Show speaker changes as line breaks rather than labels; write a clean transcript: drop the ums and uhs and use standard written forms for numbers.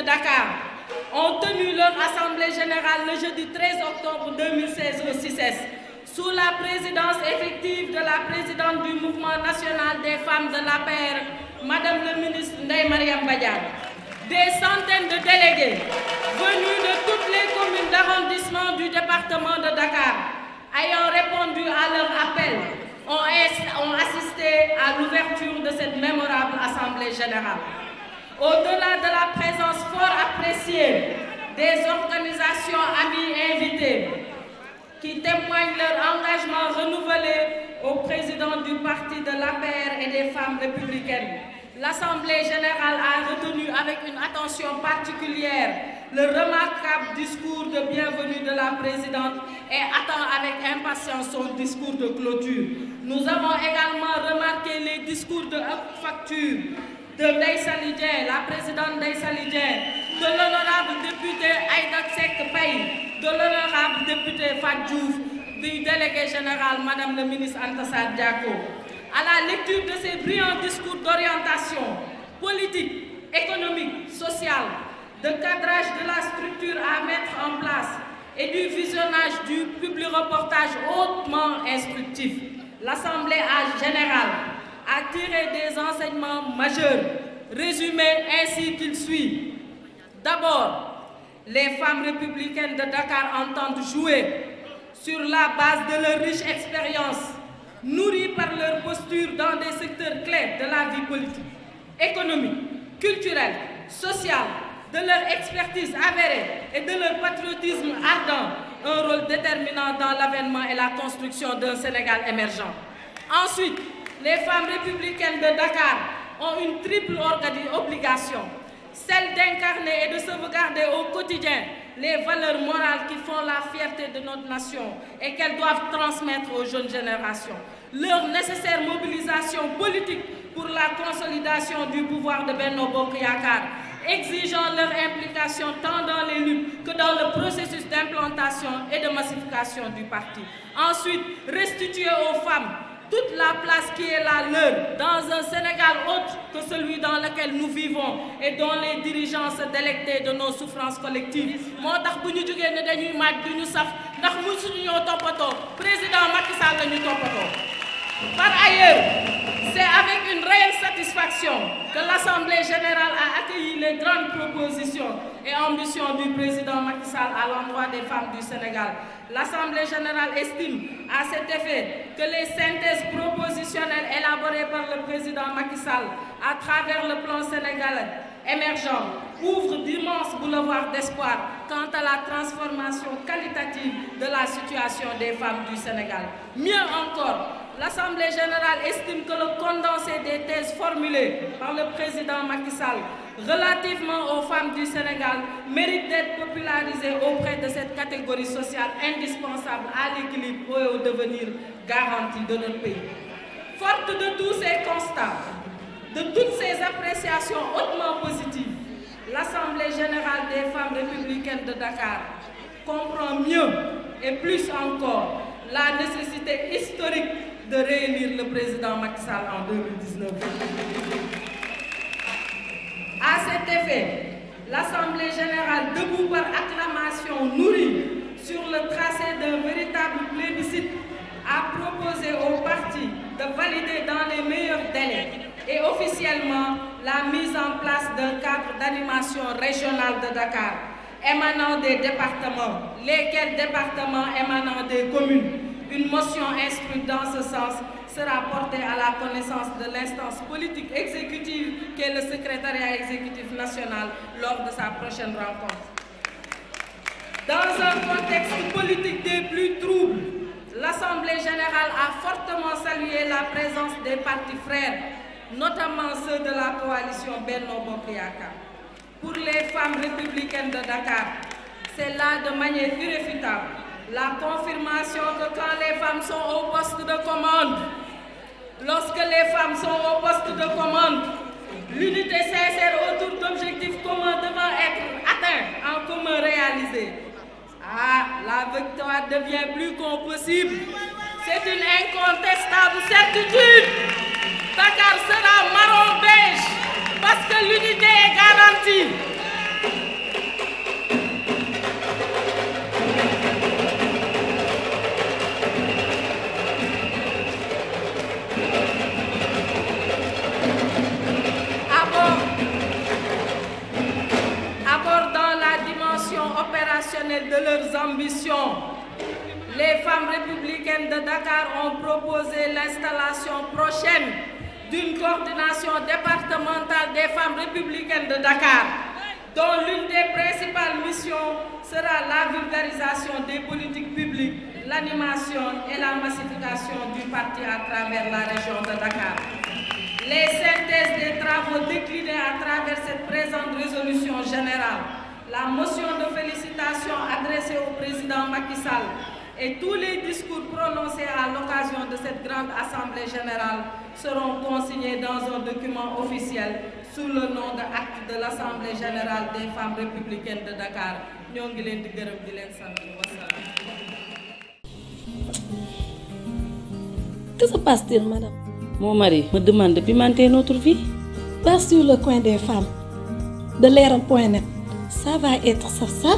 Dakar ont tenu leur assemblée générale le jeudi 13 octobre 2016 au CICES, sous la présidence effective de la présidente du mouvement national des femmes de l'APR, Madame le ministre Ndeye Mariam Badiane. Des centaines de délégués venus de toutes les communes d'arrondissement du département de Dakar, ayant répondu à leur appel, ont assisté à l'ouverture de cette mémorable assemblée générale. Au-delà de la présence fort appréciée des organisations amies invitées, qui témoignent leur engagement renouvelé au président du parti de l'APR et des femmes républicaines, l'Assemblée générale a retenu avec une attention particulière le remarquable discours de bienvenue de la présidente et attend avec impatience son discours de clôture. Nous avons également remarqué les discours de haute facture de Ndeye Saly Dieng, la présidente Ndeye Saly Dieng, de l'honorable député Aïda Seck Paye, de l'honorable député Fatou Diouf, du délégué général Madame le ministre Anta Sarr Diako. À la lecture de ces brillants discours d'orientation politique, économique, sociale, de cadrage de la structure à mettre en place et du visionnage du public reportage hautement instructif, l'Assemblée générale a tiré des enseignements majeurs, résumés ainsi qu'il suit. D'abord, les femmes républicaines de Dakar entendent jouer sur la base de leur riche expérience, nourries par leur posture dans des secteurs clés de la vie politique, économique, culturelle, sociale, de leur expertise avérée et de leur patriotisme ardent, un rôle déterminant dans l'avènement et la construction d'un Sénégal émergent. Ensuite, les femmes républicaines de Dakar ont une triple obligation, celle d'incarner et de sauvegarder au quotidien les valeurs morales qui font la fierté de notre nation et qu'elles doivent transmettre aux jeunes générations. Leur nécessaire mobilisation politique pour la consolidation du pouvoir de Benno Bokk Yakaar, exigeant leur implication tant dans les luttes que dans le processus d'implantation et de massification du parti. Ensuite, restituer aux femmes toute la place qui est la leur dans un Sénégal autre que celui dans lequel nous vivons et dont les dirigeants se délectent de nos souffrances collectives. moo tax bu ñu jógee ne dañuy maaj du ñu saf ndax mësuñu ñoo toppatoo président Macky Sall la ñu toppatoo. Par ailleurs, c'est avec une réelle satisfaction que l'Assemblée générale a accueilli les grandes propositions et ambitions du président Macky Sall à l'endroit des femmes du Sénégal. L'Assemblée générale estime à cet effet que les synthèses propositionnelles élaborées par le président Macky Sall à travers le plan sénégalais émergent ouvrent d'immenses boulevards d'espoir quant à la transformation qualitative de la situation des femmes du Sénégal. Mieux encore, l'Assemblée générale estime que le condensé des thèses formulées par le président Macky Sall relativement aux femmes du Sénégal mérite d'être popularisé auprès de cette catégorie sociale indispensable à l'équilibre et au devenir garanti de notre pays. Forte de tous ces constats, de toutes ces appréciations hautement positives, l'Assemblée générale des femmes républicaines de Dakar comprend mieux et plus encore la nécessité historique de réélire le président Macky Sall en 2019. À cet effet, l'Assemblée générale, debout par acclamation nourrie sur le tracé d'un véritable plébiscite, a proposé au parti de valider dans les meilleurs délais et officiellement la mise en place d'un cadre d'animation régionale de Dakar, émanant des départements, lesquels départements émanant des communes. Une motion instruite dans ce sens sera portée à la connaissance de l'instance politique exécutive qu'est le secrétariat exécutif national lors de sa prochaine rencontre. Dans un contexte politique des plus troubles, l'Assemblée générale a fortement salué la présence des partis frères, notamment ceux de la coalition Benno Bokk Yakaar. Pour les femmes républicaines de Dakar, c'est là de manière irréfutable la confirmation que quand les femmes sont au poste de commande, lorsque les femmes sont au poste de commande, l'unité sincère autour d'objectifs communs devant être atteints, en commun réalisés. La victoire devient plus qu'impossible. C'est une incontestable certitude. Dakar sera marron beige parce que l'unité est garantie. opérationnelle de leurs ambitions, les femmes républicaines de Dakar ont proposé l'installation prochaine d'une coordination départementale des femmes républicaines de Dakar, dont l'une des principales missions sera la vulgarisation des politiques publiques, l'animation et la massification du parti à travers la région de Dakar. Les synthèses des travaux déclinés à travers cette présente résolution générale, la motion de félicitations adressée au président Macky Sall et tous les discours prononcés à l'occasion de cette grande assemblée générale seront consignés dans un document officiel sous le nom de acte de l'Assemblée générale des femmes républicaines de Dakar. Ñoo ngi leen di gërëm di leen sant.
Que se passe-t-il, madame?
Mon mari me demande de pimenter notre vie.
Pas sur le coin des femmes de Leral.net. Ça va être ça.